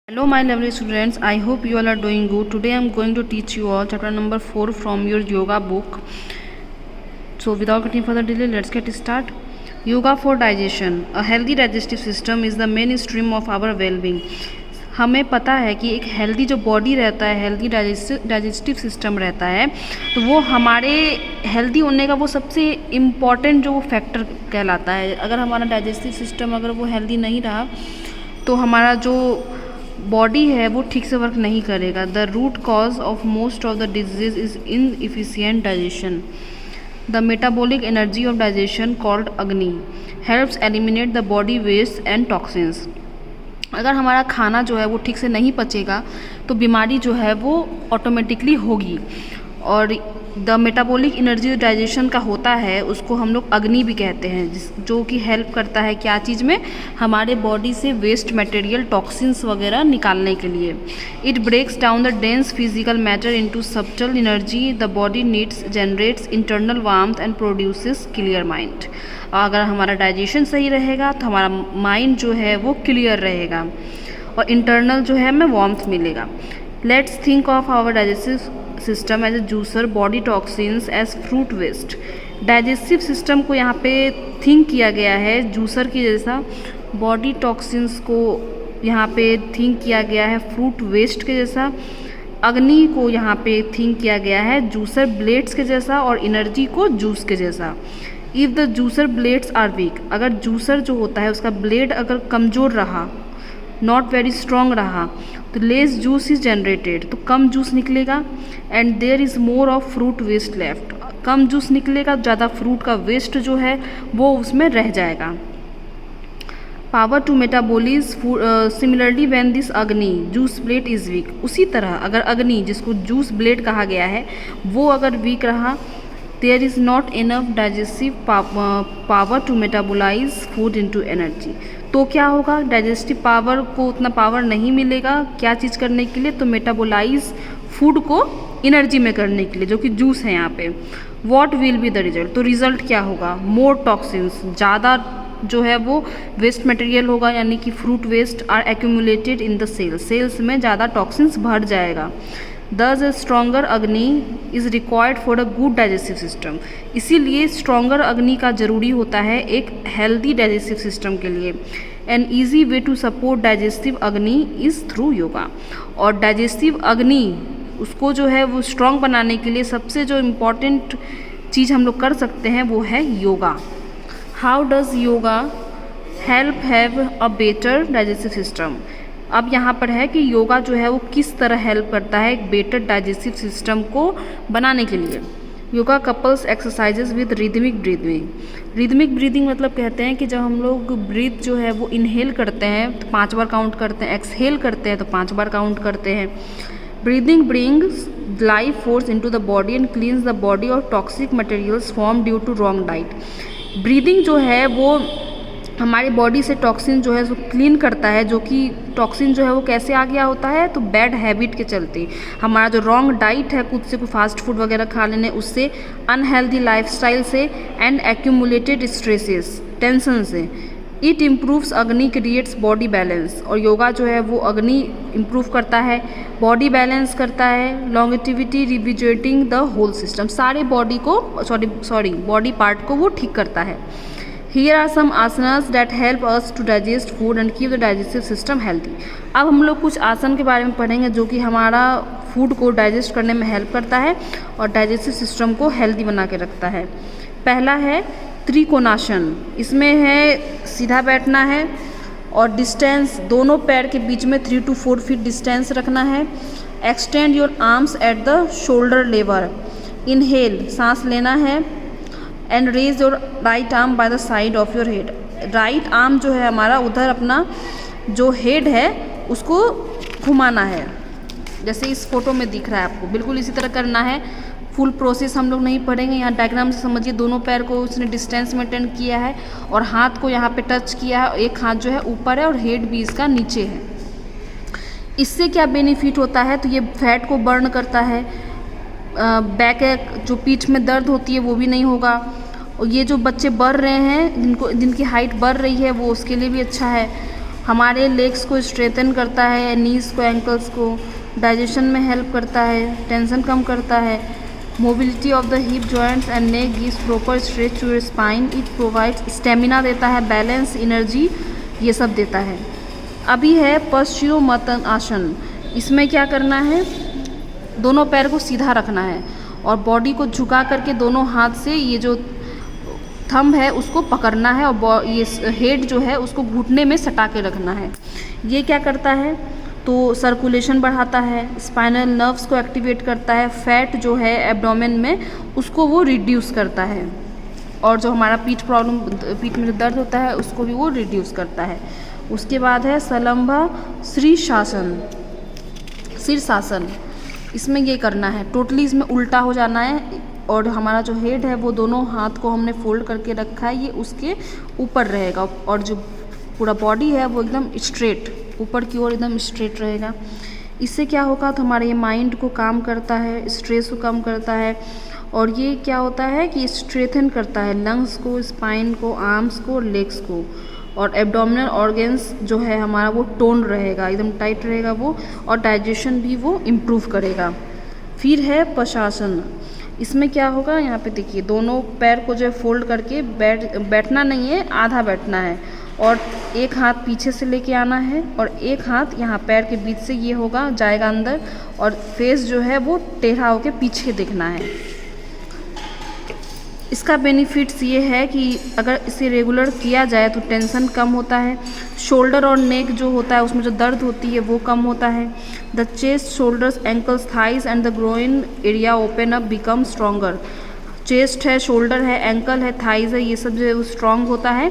Hello my lovely students, I hope you all are doing good. Today I am going to teach you all chapter number 4 from your yoga book. So without getting further delay, let's get started. Yoga for digestion. A healthy digestive system is the mainstream of our well-being. हमें पता है कि एक healthy जो body रहता है, healthy digestive system रहता है, तो वो हमारे हेल्दी होने का वो सबसे इम्पॉर्टेंट जो फैक्टर कहलाता है. अगर हमारा डाइजेस्टिव सिस्टम अगर वो हेल्दी नहीं रहा तो हमारा जो बॉडी है वो ठीक से वर्क नहीं करेगा. The root cause of most of the disease is inefficient digestion. The metabolic energy of digestion called agni helps eliminate the body waste and toxins. अगर हमारा खाना जो है वो ठीक से नहीं पचेगा तो बीमारी जो है वो ऑटोमेटिकली होगी. और द मेटाबॉलिक एनर्जी डाइजेशन का होता है उसको हम लोग अग्नि भी कहते हैं, जो कि हेल्प करता है क्या चीज़ में, हमारे बॉडी से वेस्ट मटेरियल टॉक्सिन्स वगैरह निकालने के लिए. It breaks down the dense physical matter into subtle energy the body needs, generates internal warmth and produces clear mind. अगर हमारा डाइजेशन सही रहेगा तो हमारा माइंड जो है वो क्लियर रहेगा और इंटरनल जो है हमें वार्मथ मिलेगा. Let's think of our digestive system as a juicer, body toxins as fruit waste. Digestive system को यहाँ पे थिंक किया गया है जूसर की जैसा, बॉडी टॉक्सिन्स को यहाँ पे थिंक किया गया है फ्रूट वेस्ट के जैसा, अग्नि को यहाँ पे थिंक किया गया है जूसर ब्लेड्स के जैसा और एनर्जी को जूस के जैसा. If the juicer blades are weak, अगर जूसर जो होता है उसका ब्लेड अगर कमज़ोर रहा, नॉट वेरी स्ट्रॉन्ग रहा, तो लेस जूस इज जनरेटेड, तो कम जूस निकलेगा. And there is more of fruit waste left, कम जूस निकलेगा, ज़्यादा फ्रूट का वेस्ट जो है वो उसमें रह जाएगा. Power to metabolise similarly when this agni juice blade is weak. उसी तरह अगर अग्नि जिसको जूस ब्लेड कहा गया है वो अगर वीक रहा, there is not enough digestive power to metabolise food into energy. तो क्या होगा, डाइजेस्टिव पावर को उतना पावर नहीं मिलेगा क्या चीज़ करने के लिए, तो मेटाबोलाइज फूड को एनर्जी में करने के लिए, जो कि जूस है यहाँ पे. What will be the result, तो रिजल्ट क्या होगा, मोर टॉक्सिन्स, ज़्यादा जो है वो वेस्ट मटेरियल होगा, यानी कि fruit waste are accumulated in the cells में ज़्यादा टॉक्सिन्स भर जाएगा. Thus a stronger agni is required for a good digestive system. इसीलिए स्ट्रॉन्गर अग्नि का ज़रूरी होता है एक हेल्दी डाइजेस्टिव सिस्टम के लिए. An easy way to support digestive agni is through yoga. और डाइजेस्टिव अग्नि उसको जो है वो स्ट्रॉन्ग बनाने के लिए सबसे जो इम्पॉर्टेंट चीज़ हम लोग कर सकते हैं वो है yoga. How does yoga help have a better digestive system. अब यहाँ पर है कि योगा जो है वो किस तरह हेल्प करता है एक बेटर डाइजेस्टिव सिस्टम को बनाने के लिए. Yoga couples exercises with rhythmic breathing. Rhythmic breathing मतलब कहते हैं कि जब हम लोग ब्रीथ जो है वो इनहेल करते हैं तो 5 बार काउंट करते हैं, एक्सहेल करते हैं तो 5 बार काउंट करते हैं. Breathing brings life force into the body and cleanse the body of toxic materials form due to wrong diet. Breathing जो है वो हमारी बॉडी से टॉक्सिन जो है वो क्लीन करता है, जो कि टॉक्सिन जो है वो कैसे आ गया होता है, तो बैड हैबिट के चलते, हमारा जो रॉन्ग डाइट है, खुद से कोई फास्ट फूड वगैरह खा लेने उससे, अनहेल्दी लाइफस्टाइल से एंड एक्यूमुलेटेड स्ट्रेसेस टेंशन से. इट इम्प्रूव्स अग्नि क्रिएट्स बॉडी बैलेंस. और योगा जो है वो अग्नि इम्प्रूव करता है, बॉडी बैलेंस करता है, लॉन्गेटिविटी रिविजुएटिंग द होल सिस्टम, सारे बॉडी को बॉडी पार्ट को वो ठीक करता है. Here are some asanas that help us to digest food and keep the digestive system healthy. अब हम लोग कुछ आसन के बारे में पढ़ेंगे जो कि हमारा फूड को डाइजेस्ट करने में हेल्प करता है और डाइजेस्टिव सिस्टम को हेल्दी बना के रखता है. पहला है त्रिकोणासन. इसमें है सीधा बैठना है और डिस्टेंस दोनों पैर के बीच में 3 to 4 फीट डिस्टेंस रखना है. Extend your arms at the shoulder level. Inhale, सांस लेना है and raise your right arm by the side of your head. Right arm जो है हमारा उधर अपना जो हेड है उसको घुमाना है, जैसे इस फोटो में दिख रहा है आपको, बिल्कुल इसी तरह करना है. फुल प्रोसेस हम लोग नहीं पढ़ेंगे, यहाँ डायग्राम से समझिए. दोनों पैर को उसने डिस्टेंस मेंटेन किया है और हाथ को यहाँ पे टच किया है, एक हाथ जो है ऊपर है और हेड भी इसका नीचे है. इससे क्या बेनिफिट होता है, तो ये फैट को बर्न करता है, बैक जो पीठ में दर्द होती है वो भी नहीं होगा. और ये जो बच्चे बढ़ रहे हैं जिनकी हाइट बढ़ रही है वो उसके लिए भी अच्छा है. हमारे लेग्स को स्ट्रेथन करता है, नीज़ को, एंकल्स को, डाइजेशन में हेल्प करता है, टेंशन कम करता है, mobility of the hip joints and neck gives proper stretch to your spine, it provides stamina देता है, बैलेंस, एनर्जी, ये सब देता है। अभी है पश्चिमोत्तान आसन। इसमें क्या करना है, दोनों पैर को सीधा रखना है और बॉडी को झुका करके दोनों हाथ से ये जो थंब है उसको पकड़ना है और ये हेड जो है उसको घुटने में सटा के रखना है। ये क्या करता है, तो सर्कुलेशन बढ़ाता है, स्पाइनल नर्व्स को एक्टिवेट करता है, फैट जो है एब्डोमेन में उसको वो रिड्यूस करता है, और जो हमारा पीठ में दर्द होता है उसको भी वो रिड्यूस करता है। उसके बाद है सलंबा शीर्षासन। शीर्षासन इसमें ये करना है, टोटली इसमें उल्टा हो जाना है और हमारा जो हेड है वो दोनों हाथ को हमने फोल्ड करके रखा है, ये उसके ऊपर रहेगा और जो पूरा बॉडी है वो एकदम स्ट्रेट ऊपर की ओर एकदम स्ट्रेट रहेगा। इससे क्या होगा, तो हमारे ये माइंड को काम करता है, स्ट्रेस को कम करता है, और ये क्या होता है कि स्ट्रेथन करता है लंग्स को, स्पाइन को, आर्म्स को, लेग्स को, और एब्डोमिनल ऑर्गन्स जो है हमारा वो टोन रहेगा, एकदम टाइट रहेगा वो, और डाइजेशन भी वो इम्प्रूव करेगा। फिर है पशासन। इसमें क्या होगा, यहाँ पे देखिए दोनों पैर को जो है फोल्ड करके बैठना नहीं है, आधा बैठना है, और एक हाथ पीछे से लेके आना है और एक हाथ यहाँ पैर के बीच से ये होगा, जाएगा अंदर, और फेस जो है वो टेढ़ा होके पीछे देखना है। इसका बेनिफिट्स ये है कि अगर इसे रेगुलर किया जाए तो टेंशन कम होता है, शोल्डर और नेक जो होता है उसमें जो दर्द होती है वो कम होता है, the chest, shoulders, ankles, thighs and the groin area open up become stronger. Chest है, शोल्डर है, एंकल है, थाइज है, ये सब जो है वो स्ट्रॉन्ग होता है,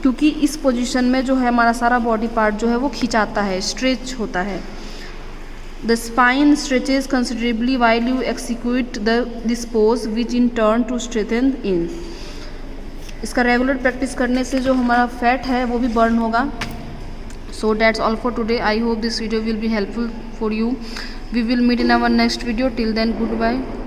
क्योंकि इस पोजीशन में जो है हमारा सारा बॉडी पार्ट जो है वो खिंचाता है, स्ट्रेच होता है। The spine stretches considerably while you execute this pose, which in turn to strengthen in. इसका रेगुलर प्रैक्टिस करने से जो हमारा फैट है वो भी बर्न होगा। So that's all for today. I hope this video will be helpful for you. We will meet in our next video. Till then, goodbye.